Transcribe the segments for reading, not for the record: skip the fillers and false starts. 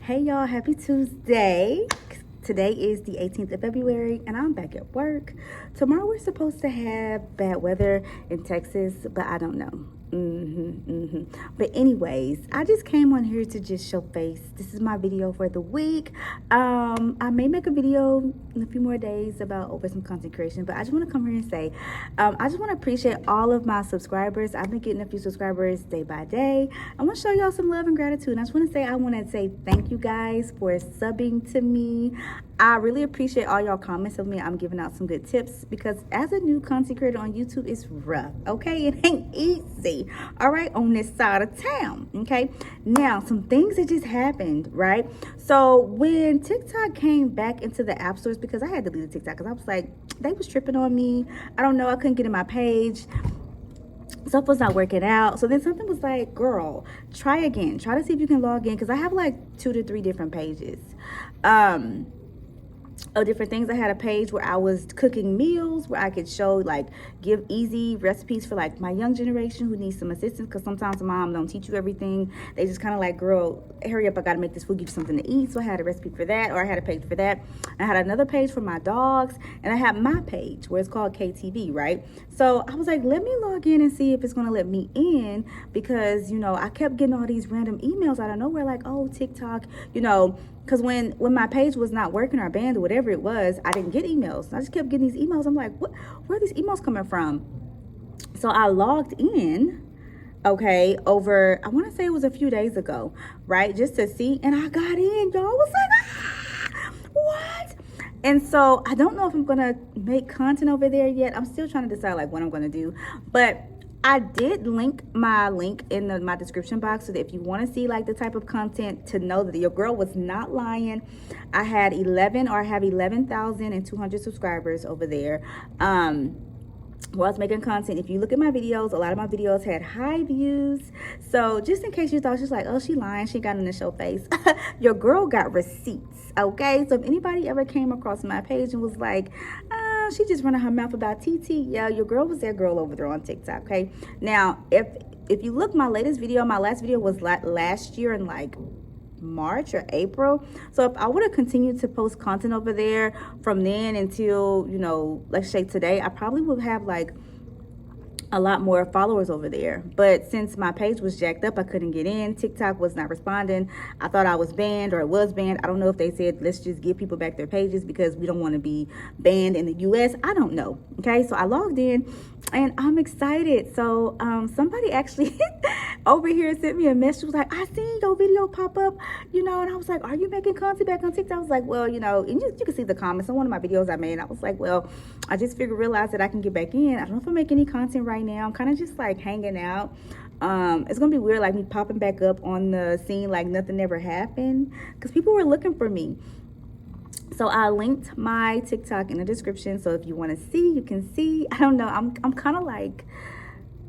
Hey y'all, happy Tuesday. Today is the 18th of February and I'm back at work. Tomorrow we're supposed to have bad weather in Texas, but I don't know. But anyways, I just came on here to just show face. This is my video for the week. I may make a video in a few more days about over some content creation, but I just want to come here and say, I just want to appreciate all of my subscribers. I've been getting a few subscribers day by day. I want to show y'all some love and gratitude. And I want to say thank you guys for subbing to me. I really appreciate all y'all comments of me. I'm giving out some good tips because as a new content creator on YouTube, it's rough, okay? It ain't easy, all right, on this side of town, okay? Now, some things that just happened, right? So when TikTok came back into the app stores, because I had to delete TikTok because I was like, they was tripping on me. I don't know, I couldn't get in my page. Stuff was not working out. So then something was like, girl, try again. Try to see if you can log in because I have like 2 to 3 different pages. Of different things. I had a page where I was cooking meals where I could show, like, give easy recipes for like my young generation who needs some assistance, because sometimes mom don't teach you everything. They just kind of like, girl, hurry up, I gotta make this food, give you something to eat. So I had a recipe for that, or I had a page for that. I had another page for my dogs, and I had my page where it's called KTV, right? So I was like, let me log in and see if it's gonna let me in, because you know I kept getting all these random emails out of nowhere like, oh, TikTok, you know, because when my page was not working or banned or whatever it was, I didn't get emails. I just kept getting these emails. I'm like, what? Where are these emails coming from? So I logged in, okay, over, I want to say it was a few days ago, right? Just to see, and I got in, y'all. I was like, what? And so I don't know if I'm going to make content over there yet. I'm still trying to decide like what I'm going to do. But I did link my link in my description box so that if you want to see like the type of content, to know that your girl was not lying. I have 11,200 subscribers over there. While I was making content, if you look at my videos, a lot of my videos had high views. So just in case you thought she's like, oh, she lying, she got in the show face, your girl got receipts, okay? So if anybody ever came across my page and was like, she just running her mouth about TT, yeah, your girl was that girl over there on TikTok, okay? Now, if you look, my last video was last year in like March or April. So if I would have continued to post content over there from then until, you know, let's say today, I probably would have like a lot more followers over there. But since my page was jacked up, I couldn't get in. TikTok was not responding. I thought I was banned, or it was banned. I don't know if they said let's just give people back their pages because we don't want to be banned in the US. I don't know, okay? So I logged in and I'm excited. So somebody actually over here sent me a message, was like, I seen your video pop up, you know, and I was like, are you making content back on TikTok? I was like, well, you know, and you can see the comments on one of my videos I made. I was like, well, I just realized that I can get back in. I don't know if I make any content right now. I'm kind of just like hanging out. It's gonna be weird, like me popping back up on the scene like nothing ever happened, because people were looking for me. So I linked my TikTok in the description, so if you want to see, you can see. I don't know, I'm kind of like,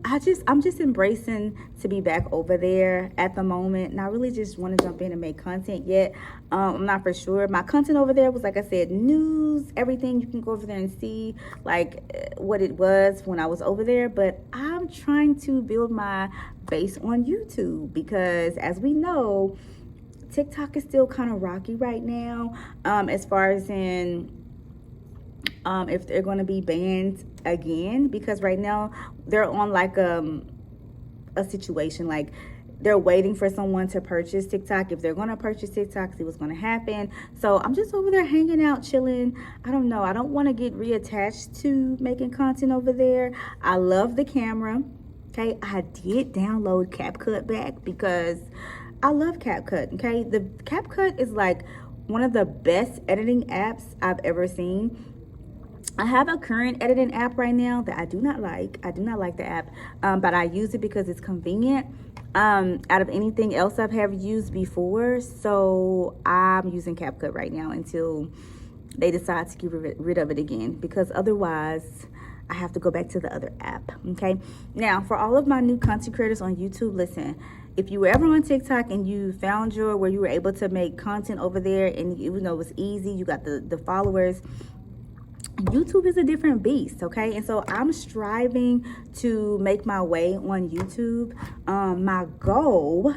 I'm just embracing to be back over there at the moment, and I really just want to jump in and make content yet. I'm not for sure. My content over there was, like I said, news, everything. You can go over there and see like what it was when I was over there, but I'm trying to build my base on YouTube because, as we know, TikTok is still kind of rocky right now, as far as in if they're going to be banned again, because right now they're on like a situation like they're waiting for someone to purchase TikTok. If they're going to purchase TikTok, see what's going to happen. So I'm just over there hanging out, chilling. I don't know, I don't want to get reattached to making content over there. I love the camera, okay? I did download CapCut back because I love CapCut, okay? The CapCut is like one of the best editing apps I've ever seen. I have a current editing app right now that I do not like. I do not like the app, but I use it because it's convenient out of anything else I've have used before. So I'm using CapCut right now until they decide to get rid of it again, because otherwise I have to go back to the other app, okay? Now, for all of my new content creators on YouTube, listen, if you were ever on TikTok and you found where you were able to make content over there and you know it was easy, you got the followers, YouTube is a different beast, okay? And so I'm striving to make my way on YouTube. My goal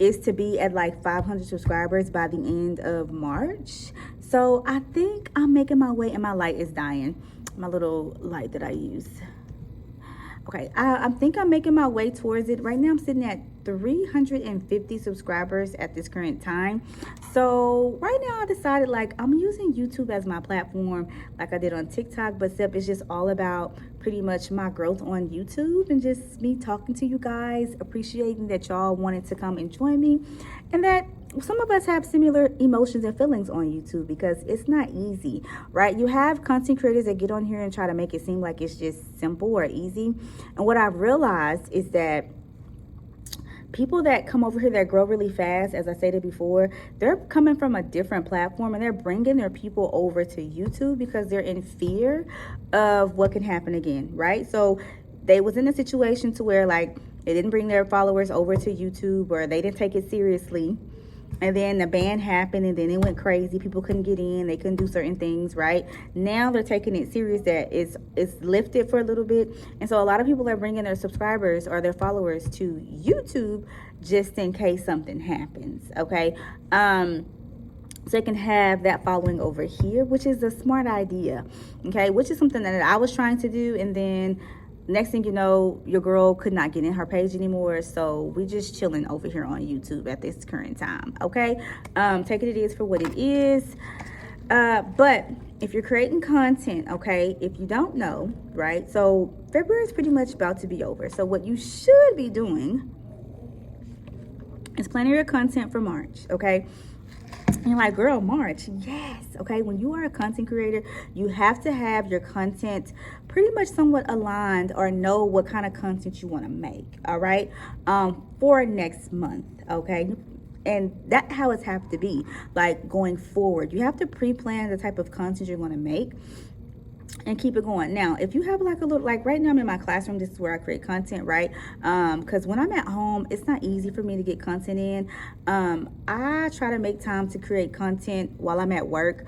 is to be at like 500 subscribers by the end of March. So I think I'm making my way, and my light is dying. My little light that I use. Okay, I think I'm making my way towards it. Right now I'm sitting at 350 subscribers at this current time. So right now I decided like I'm using YouTube as my platform like I did on TikTok, but except it's just all about pretty much my growth on YouTube and just me talking to you guys, appreciating that y'all wanted to come and join me, and that some of us have similar emotions and feelings on YouTube, because it's not easy, right? You have content creators that get on here and try to make it seem like it's just simple or easy. And what I've realized is that people that come over here that grow really fast, as I stated before, they're coming from a different platform and they're bringing their people over to YouTube because they're in fear of what can happen again, right? So they was in a situation to where like they didn't bring their followers over to YouTube, or they didn't take it seriously. And then the ban happened, and then it went crazy. People couldn't get in. They couldn't do certain things, right? Now they're taking it serious that it's lifted for a little bit. And so a lot of people are bringing their subscribers or their followers to YouTube just in case something happens, okay? So they can have that following over here, which is a smart idea, okay? Which is something that I was trying to do, and then next thing you know, your girl could not get in her page anymore. So we just chilling over here on YouTube at this current time, okay? Take it is for what it is. But if you're creating content, okay, if you don't know, right? So February is pretty much about to be over. So what you should be doing is planning your content for March, okay? And you're like, girl, March, yes, okay? When you are a content creator, you have to have your content pretty much somewhat aligned, or know what kind of content you want to make, all right? For next month, okay? And that's how it's have to be, like going forward. You have to pre-plan the type of content you're going to make and keep it going. Now, if you have like a little, like right now I'm in my classroom, this is where I create content, right? Because when I'm at home, it's not easy for me to get content in. I try to make time to create content while I'm at work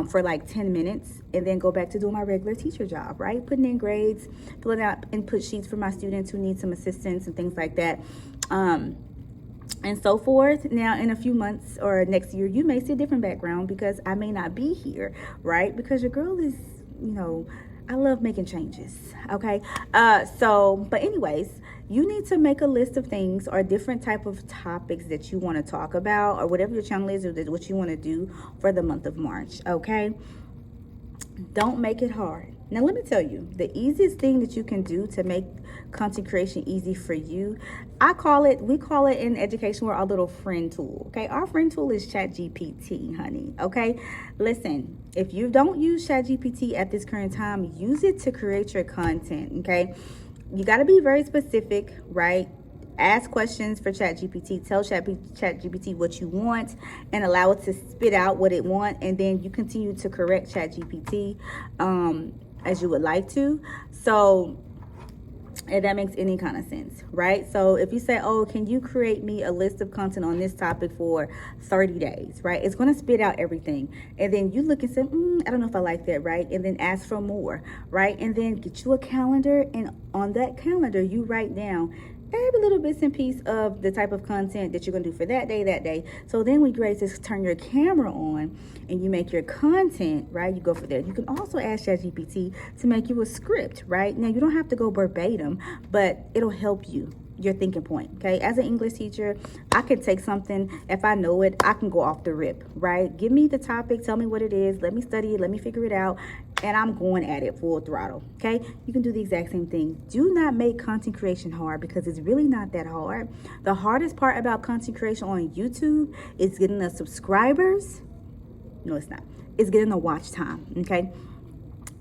for like 10 minutes, and then go back to doing my regular teacher job, right? Putting in grades, filling out input sheets for my students who need some assistance and things like that. And so forth. Now, in a few months or next year, you may see a different background because I may not be here, right? Because your girl is, you know, I love making changes, okay? But anyways, you need to make a list of things or different type of topics that you want to talk about, or whatever your channel is, or what you want to do for the month of March, okay? Don't make it hard. Now, let me tell you, the easiest thing that you can do to make content creation easy for you, we call it in education, we're our little friend tool, okay? Our friend tool is ChatGPT, honey, okay? Listen, if you don't use ChatGPT at this current time, use it to create your content, okay? You got to be very specific, right? Ask questions for ChatGPT. Tell ChatGPT what you want and allow it to spit out what it wants, and then you continue to correct ChatGPT as you would like to. So if that makes any kind of sense, right? So if you say, oh, can you create me a list of content on this topic for 30 days, right? It's going to spit out everything. And then you look and say, I don't know if I like that, right? And then ask for more, right? And then get you a calendar, and on that calendar, you write down every little bits and piece of the type of content that you're going to do for that day. So then when you're ready to turn your camera on and you make your content, right, you go for that. You can also ask ChatGPT to make you a script, right? Now, you don't have to go verbatim, but it'll help you, your thinking point, okay? As an English teacher, I could take something, if I know it, I can go off the rip, right? Give me the topic, tell me what it is, let me study it, let me figure it out, and I'm going at it full throttle, okay? You can do the exact same thing. Do not make content creation hard, because it's really not that hard. The hardest part about content creation on YouTube is getting the subscribers. No, it's not. It's getting the watch time, okay?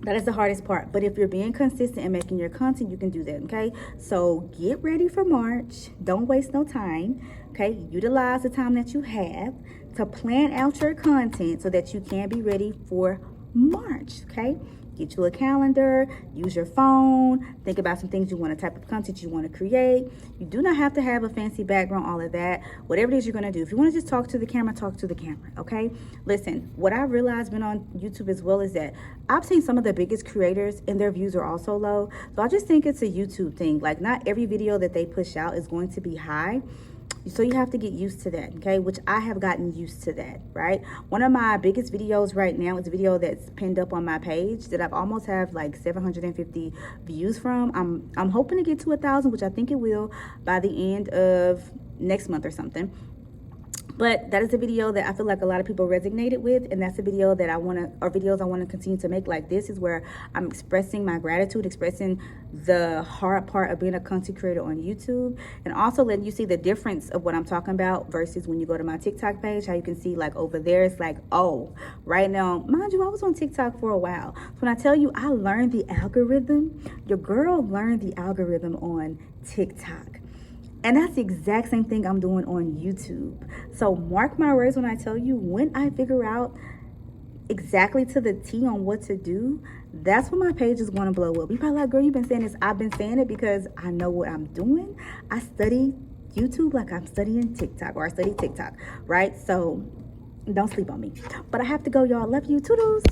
That is the hardest part. But if you're being consistent and making your content, you can do that, okay? So get ready for March. Don't waste no time, okay? Utilize the time that you have to plan out your content so that you can be ready for March, okay? Get you a calendar, use your phone, think about some things you want, a type of content you want to create. You do not have to have a fancy background, all of that. Whatever it is you're going to do. If you want to just talk to the camera, talk to the camera, okay? Listen, what I realized being on YouTube as well is that I've seen some of the biggest creators and their views are also low. So I just think it's a YouTube thing. Like, not every video that they push out is going to be high. So you have to get used to that, okay? Which I have gotten used to that, right? One of my biggest videos right now is a video that's pinned up on my page that I've almost have like 750 views from. I'm hoping to get to 1,000, which I think it will by the end of next month or something. But that is a video that I feel like a lot of people resonated with, and that's a video that I want to, or videos I want to continue to make. Like this is where I'm expressing my gratitude, expressing the hard part of being a content creator on YouTube, and also letting you see the difference of what I'm talking about versus when you go to my TikTok page, how you can see like over there, it's like, oh, right now, mind you, I was on TikTok for a while. So when I tell you I learned the algorithm, your girl learned the algorithm on TikTok. And that's the exact same thing I'm doing on YouTube. So mark my words when I tell you, when I figure out exactly to the T on what to do, that's when my page is going to blow up. You probably like, girl, you've been saying this. I've been saying it because I know what I'm doing. I study YouTube like I'm studying TikTok, or I study TikTok, right? So don't sleep on me. But I have to go, y'all. Love you. Toodles.